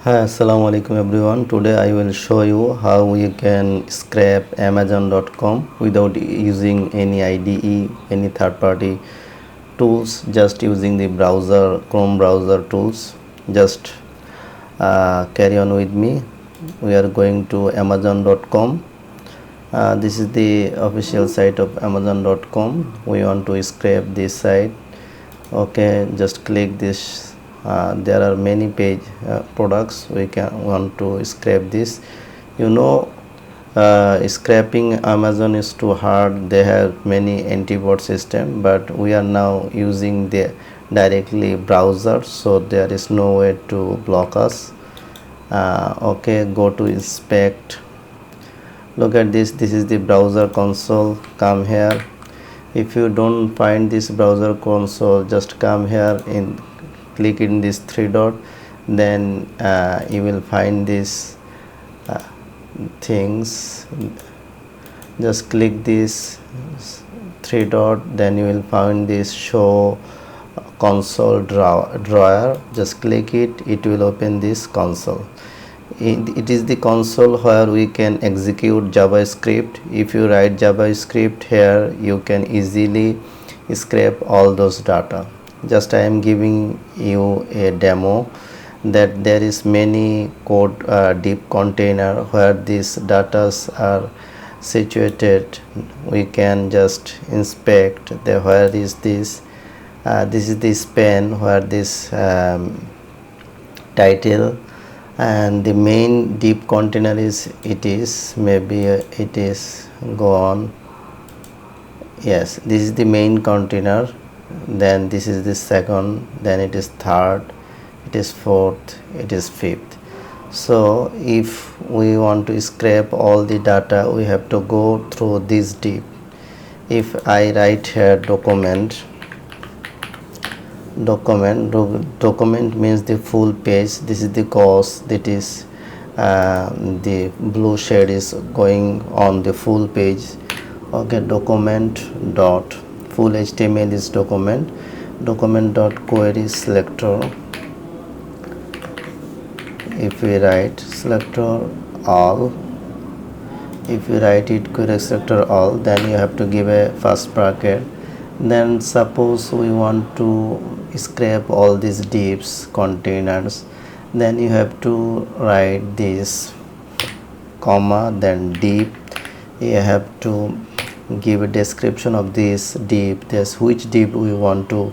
Hi, assalamu alaikum everyone. Today I will show you how you can scrape amazon.com without using any IDE, any third party tools, just using the browser, Chrome browser tools. Just carry on with me. We are going to amazon.com. This is the official site of amazon.com. We want to scrape this site. Okay, just click this. There are many page products we can want to scrape this. Scraping Amazon is too hard. They have many anti-bot system, but we are now using the directly browser, so there is no way to block us. Okay, go to inspect. Look at this. This is the browser console. Come here. If you don't find this browser console, just come here in, click in this three dot, then you will find these things. Just click this three dot, then you will find this show console drawer. Just click it, it will open this console. It is the console where we can execute JavaScript. If you write JavaScript here, you can easily scrape all those data. Just I am giving you a demo that there is many code deep container where these data are situated. We can just inspect the where is this. This is the span where this title, and the main deep container is maybe it is go on. Yes, this is the main container, then this is the second, then it is third, it is fourth, it is fifth. So if we want to scrape all the data, we have to go through this deep. If I write here document means the full page. This is the course, that is the blue shade is going on the full page. Okay, document dot full HTML is document dot query selector. If we write selector all, if you write it query selector all, then you have to give a first bracket. Then suppose we want to scrape all these deeps containers, then you have to write this comma, then deep. You have to give a description of this deep, this which deep we want to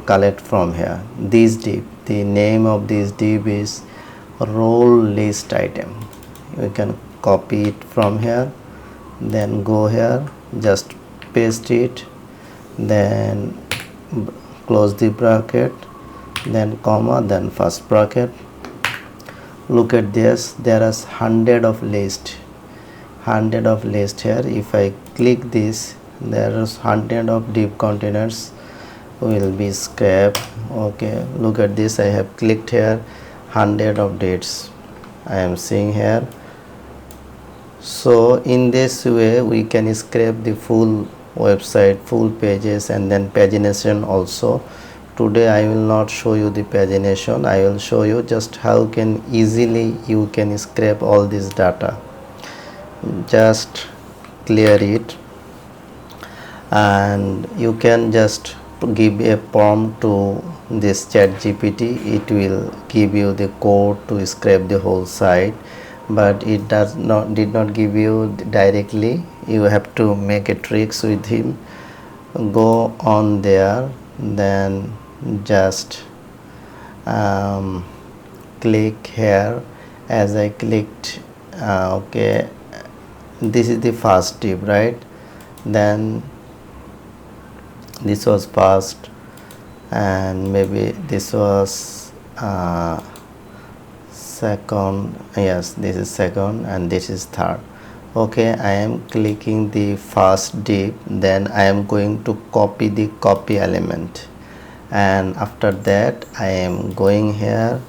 collect from here. This deep, the name of this deep is role list item. You can copy it from here, then go here, just paste it, then close the bracket, then comma, then first bracket. Look at this, there is 100 of list here. If I click this, there is 100 of deep containers will be scraped. Okay, look at this, I have clicked here, 100 of dates I am seeing here. So in this way we can scrape the full website, full pages, and then pagination also. Today I will not show you the pagination, I will show you just how can easily you can scrape all this data. Just clear it, and you can just give a prompt to this ChatGPT. It will give you the code to scrape the whole site, but it did not give you directly. You have to make a tricks with him. Go on there, then just click here. As I clicked, okay, this is the first tip, right? Then this was first, and maybe this was second. Yes, this is second, and this is third. Okay, I am clicking the first div, then I am going to copy the copy element, and after that I am going here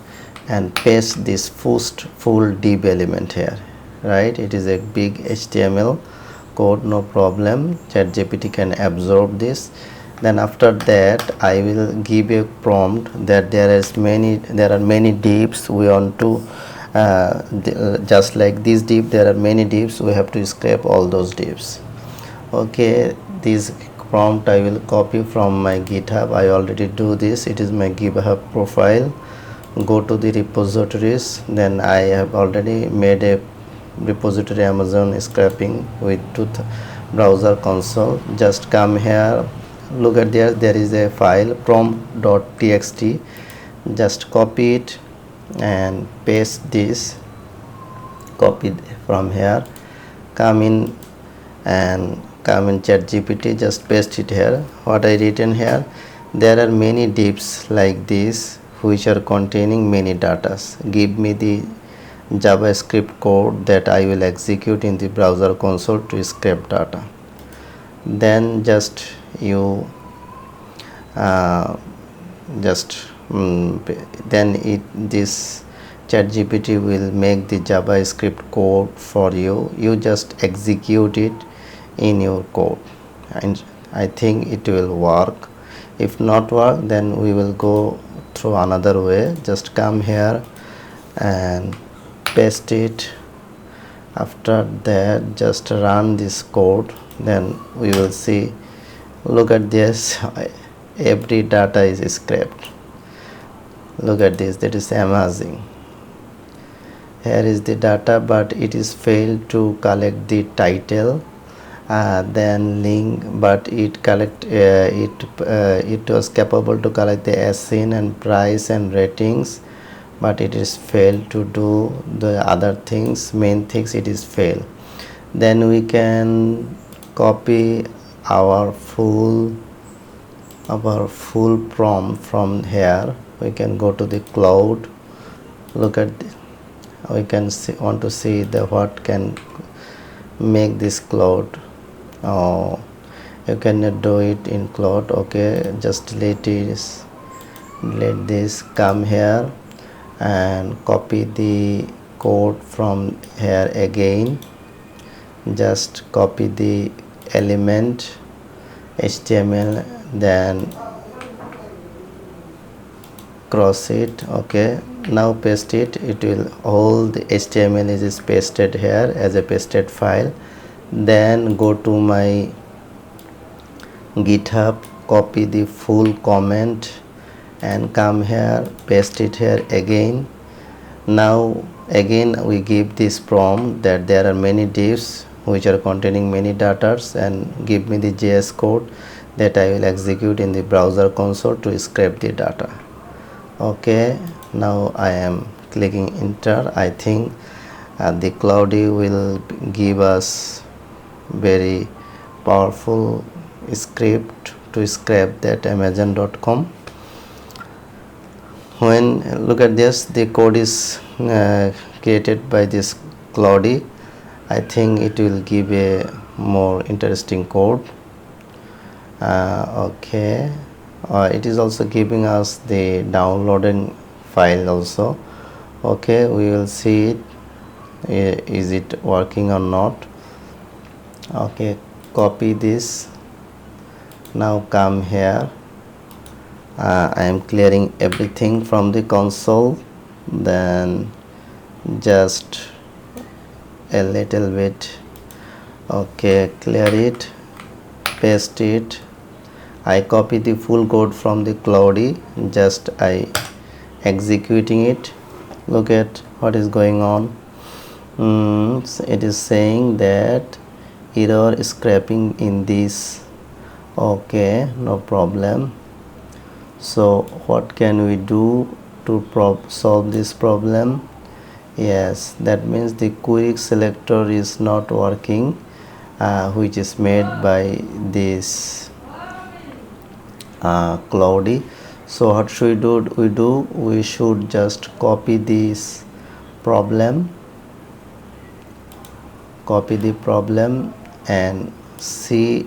and paste this first full div element here, right? It is a big HTML code, no problem, ChatGPT can absorb this. Then after that I will give a prompt that there are many divs we want to just like this div there are many divs, we have to scrape all those divs. Okay, this prompt I will copy from my GitHub. I already do this, it is my GitHub profile. Go to the repositories, then I have already made a repository Amazon scraping with browser console. Just come here, look at there is a file prompt.txt. just copy it and paste this, copy from here, come in ChatGPT, just paste it here. What I written here, there are many divs like this which are containing many datas. Give me the JavaScript code that I will execute in the browser console to scrape data. Then just you this ChatGPT will make the JavaScript code for you. You just execute it in your code, and I think it will work. If not work, then we will go through another way. Just come here and paste it. After that, just run this code, then we will see. Look at this, every data is scraped. Look at this, that is amazing. Here is the data, but it is failed to collect the title, then link, but it was capable to collect the SIN and price and ratings, but it is failed to do the other things, main things it is failed. Then we can copy our full prompt from here. We can go to the cloud, look at this. We can want to see the what can make this cloud. Oh, you cannot do it in cloud. Okay, just let this come here and copy the code from here again. Just copy the element HTML, then cross it. Okay, now paste it. It will, all the HTML is pasted here as a pasted file. Then go to my GitHub, copy the full comment and come here, paste it here again. Now again we give this prompt that there are many divs which are containing many data, and give me the JS code that I will execute in the browser console to scrape the data. Okay, now I am clicking enter. I think the Cloudy will give us very powerful script to scrape that amazon.com. When look at this, the code is created by this Cloudy. I think it will give a more interesting code. Okay, it is also giving us the downloading file also. Okay, we will see it, is it working or not. Okay, copy this. Now come here. I am clearing everything from the console, then just a little bit. Okay, clear it, paste it. I copy the full code from the Cloudy, just I executing it. Look at what is going on. It is saying that error scraping in this. Okay, no problem. So what can we do to solve this problem? Yes, that means the query selector is not working, which is made by this Cloudy. So what should we do? We should just copy this problem, copy the problem and see,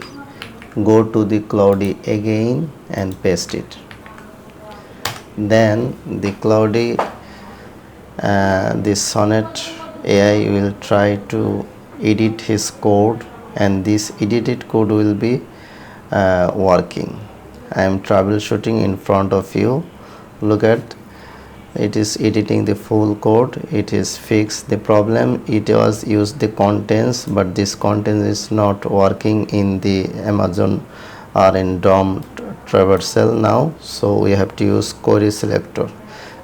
go to the Cloudy again and paste it. Then the Cloudy, this Sonnet AI will try to edit his code, and this edited code will be working. I am troubleshooting in front of you. Look at, it is editing the full code. It is fixed the problem. It was used the contents, but this content is not working in the Amazon or in DOM traversal now, so we have to use query selector.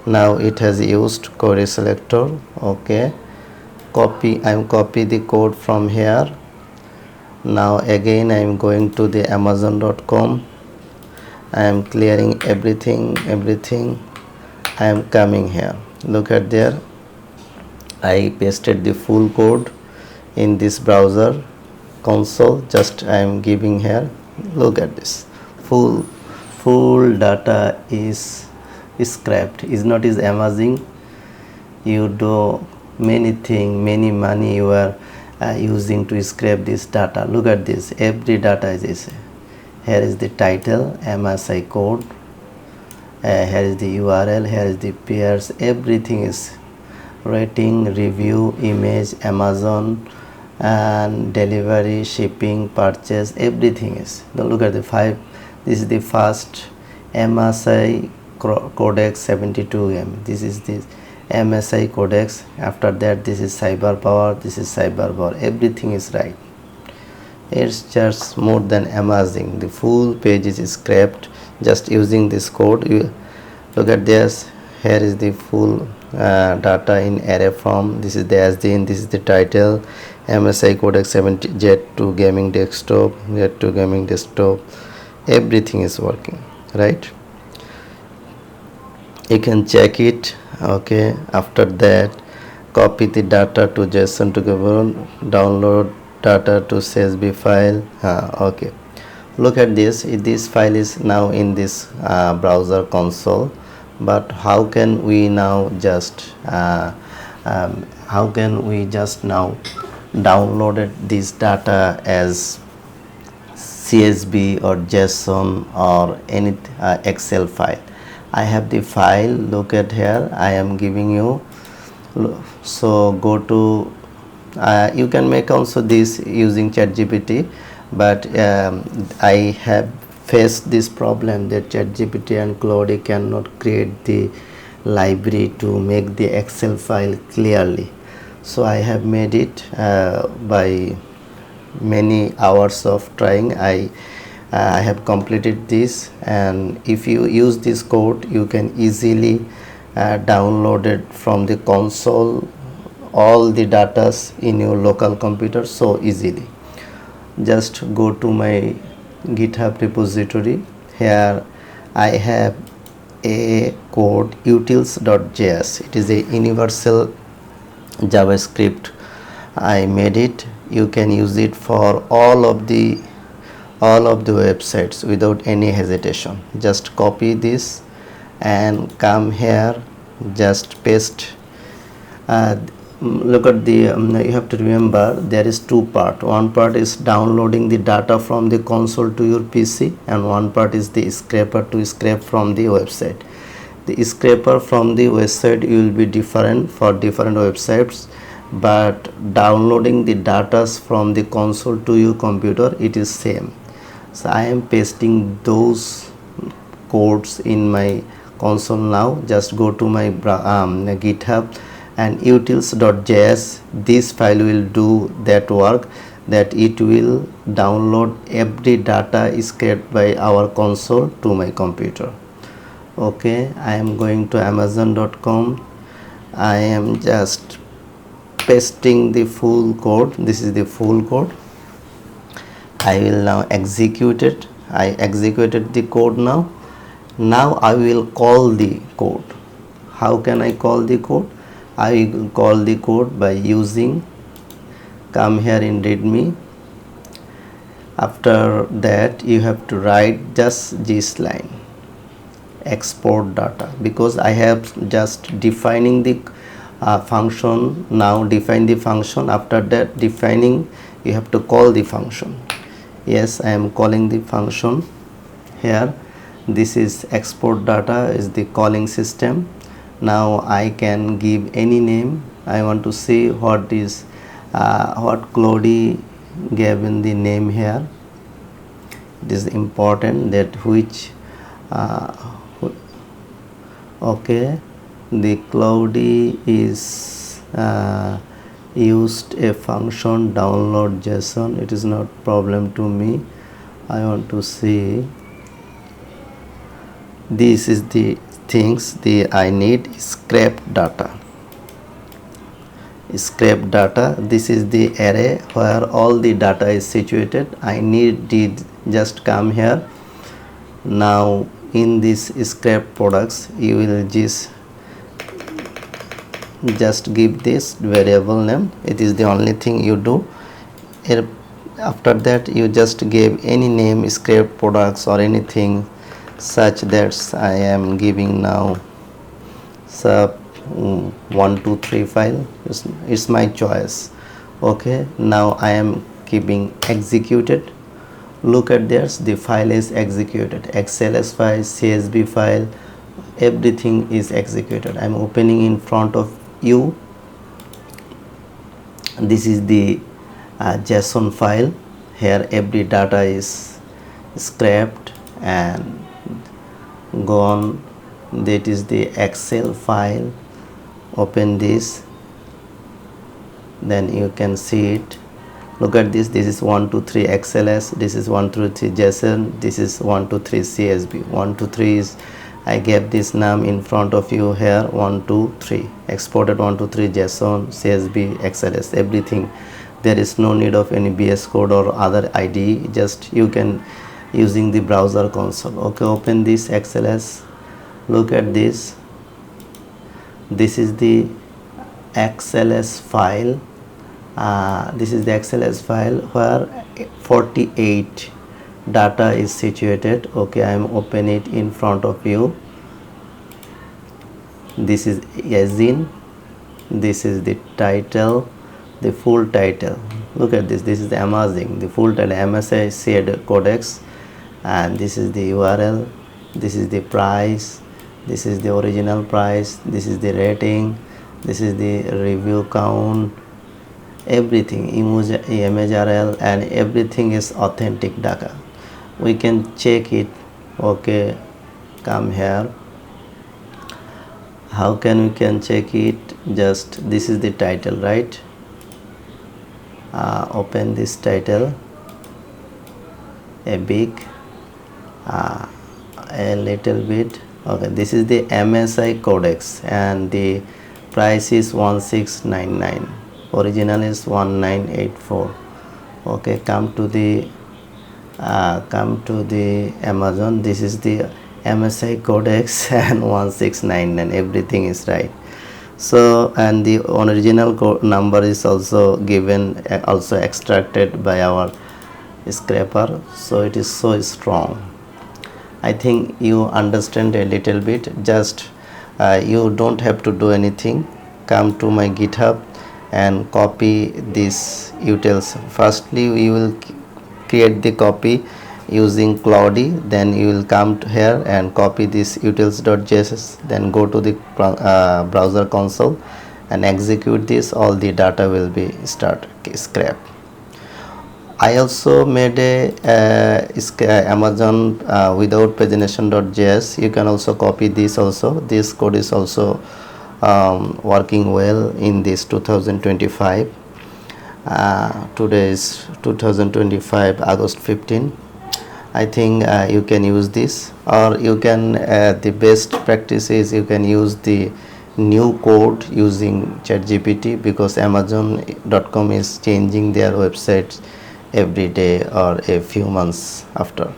Now it has used query selector. Okay, I am copy the code from here. Now again I am going to the amazon.com. I am clearing everything. I am coming here. Look at there, I pasted the full code in this browser console. Just I am giving here. Look at this, full data is scrapped. Is not is amazing. You do many things, many money you are using to scrape this data. Look at this, every data is this. Here is the title, MSI code, here is the URL, here is the pairs, everything is rating, review, image, Amazon, and delivery, shipping, purchase, everything is. Now look at the 5. This is the first MSI codex 72 MB. This is this MSI codex. After that, this is cyber power, this is cyber power, everything is right. It's just more than amazing. The full page is scraped just using this code. You look at this. Here is the full data in array form. This is the SDN, this is the title, MSI codex 70 Jet2 gaming desktop, Jet2 gaming desktop, everything is working right. You can check it. Okay, after that copy the data to JSON to download data to CSV file. Okay, look at this. This file is now in this browser console, but how can we now just now downloaded this data as CSV or JSON or any Excel file? I have the file. Look at here, I am giving you. So go to you can make also this using ChatGPT, but I have faced this problem that ChatGPT and Claude cannot create the library to make the Excel file clearly. So I have made it by many hours of trying. I have completed this, and if you use this code, you can easily download it from the console, all the datas in your local computer so easily. Just go to my GitHub repository. Here I have a code utils.js. it is a universal JavaScript. I made it. You can use it for all of the websites without any hesitation. Just copy this and come here, just paste. Look at the you have to remember there is two part. One part is downloading the data from the console to your PC, and one part is the scraper to scrape from the website. The scraper from the website will be different for different websites, but downloading the data from the console to your computer, it is same. So I am pasting those codes in my console now. Just go to my GitHub and utils.js. this file will do that work, that it will download every data scraped by our console to my computer. Okay, I am going to amazon.com. I am just pasting the full code. This is the full code. I will now execute it. I executed the code now. Now I will call the code. How can I call the code? I will call the code by using, come here in readme. After that you have to write just this line, export data, because I have just defining the function. Now define the function. After that defining, you have to call the function. Yes, I am calling the function here. This is export data is the calling system. Now I can give any name. I want to see what is what Claude gave in the name here. It is important that which okay, the cloudy is used a function download JSON. It is not problem to me. I want to see this is the things I need. Scrape data. This is the array where all the data is situated. I need did just come here. Now in this scrape products you will just give this variable name. It is the only thing you do. After that you just give any name, scrape products or anything such that I am giving now sub 123 file. It's my choice. Okay, now I am keeping executed. Look at this, the file is executed. XLS file, CSV file, everything is executed. I'm opening in front of you. This is the JSON file. Here every data is scraped and gone. That is the Excel file. Open this, then you can see it. Look at this. This is 123 XLS, this is 123 JSON, this is 123 CSV. 123 is I gave this name in front of you here. 123 exported 123 JSON, CSV, XLS, everything. There is no need of any VS Code or other IDE. Just you can using the browser console. Okay, open this XLS. Look at this. This is the XLS file. This is the XLS file where 48 data is situated. Okay, I am open it in front of you. This is Yazin. This is the title, the full title. Look at this. This is the amazing, the full title, MSI shared codex, and this is the URL. This is the price. This is the original price. This is the rating. This is the review count. Everything, image URL, and everything is authentic data. We can check it. Okay, come here. How can we can check it? Just this is the title, right? Open this title, a big, a little bit. Okay, this is the MSI codex and the price is 1699. Original is 1984. Okay, come to the Amazon. This is the MSI codex and 1699. Everything is right. So, and the original number is also given, also extracted by our scraper. So it is so strong. I think you understand a little bit. Just you don't have to do anything. Come to my GitHub and copy these utils. Firstly, we will create the copy using Cloudy. Then you will come to here and copy this utils.js. Then go to the browser console and execute this. All the data will be scraped. I also made a Amazon without pagination.js. You can also copy this also. This code is also working well in this 2025. Today is 2025 August 15. I think you can use this, or you can the best practice is you can use the new code using ChatGPT, because Amazon.com is changing their websites every day or a few months after.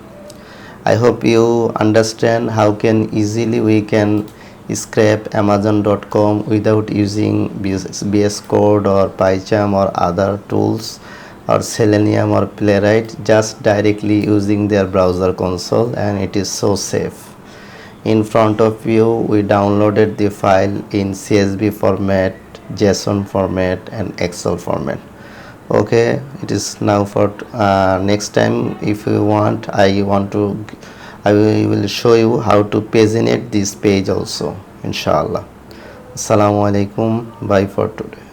I hope you understand how can easily we can scrape Amazon.com without using VS Code or PyCharm or other tools or Selenium or Playwright, just directly using their browser console, and it is so safe. In front of you, we downloaded the file in CSV format, JSON format and Excel format. Okay, it is now for next time. If you want, I will show you how to paginate this page also, inshallah. Assalamu alaikum. Bye for today.